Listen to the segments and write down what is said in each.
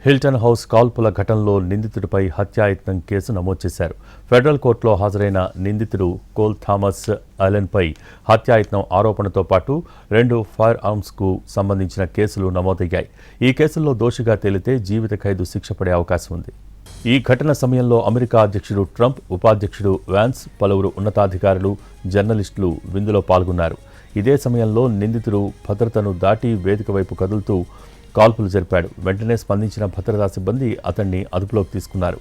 Hilton house కాల్పుల ఘటనలో నిందితుడిపై హత్యాయత్నం కేసు నమోదు చేశారు. ఫెడరల్ కోర్టులో హాజరైన నిందితుడు కోల్ థామస్ అలెన్పై హత్యాయత్నం ఆరోపణతో పాటు 2 ఫైర్ ఆర్మ్స్కు సంబంధించిన కేసులు నమోదయ్యాయి. ఈ కేసుల్లో దోషిగా తేలితే జీవిత ఖైదు శిక్ష పడే అవకాశం ఉంది. ఈ ఘటన సమయంలో అమెరికా అధ్యక్షుడు ట్రంప్, ఉపాధ్యక్షుడు వ్యాన్స్, పలువురు ఉన్నతాధికారులు, జర్నలిస్టులు విందులో పాల్గొన్నారు. ఇదే సమయంలో నిందితుడు భద్రతను దాటి వేదిక వైపు కదులుతూ కాల్పులు జరిపాడు. వెంటనే స్పందించిన భద్రతా సిబ్బంది అతన్ని అదుపులోకి తీసుకున్నారు.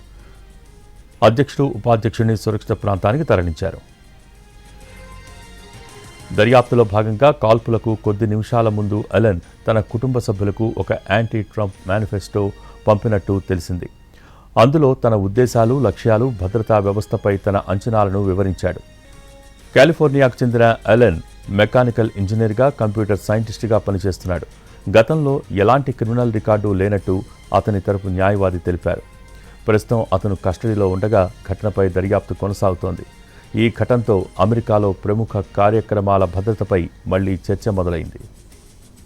అధ్యక్షుడు, ఉపాధ్యక్షుడిని సురక్షిత ప్రాంతానికి తరలించారు. దర్యాప్తులో భాగంగా కాల్పులకు కొద్ది నిమిషాల ముందు అలెన్ తన కుటుంబ సభ్యులకు ఒక యాంటీ ట్రంప్ మేనిఫెస్టో పంపినట్టు తెలిసింది. అందులో తన ఉద్దేశాలు, లక్ష్యాలు, భద్రతా వ్యవస్థపై తన అంచనాలను వివరించాడు. కాలిఫోర్నియాకు చెందిన అలెన్ మెకానికల్ ఇంజనీర్గా, కంప్యూటర్ సైంటిస్టుగా పనిచేస్తున్నాడు. గతంలో ఎలాంటి క్రిమినల్ రికార్డు లేనట్టు అతని తరపు న్యాయవాది తెలిపారు. ప్రస్తుతం అతను కస్టడీలో ఉండగా ఘటనపై దర్యాప్తు కొనసాగుతోంది. ఈ ఘటనతో అమెరికాలో ప్రముఖ కార్యక్రమాల భద్రతపై మళ్లీ చర్చ మొదలైంది.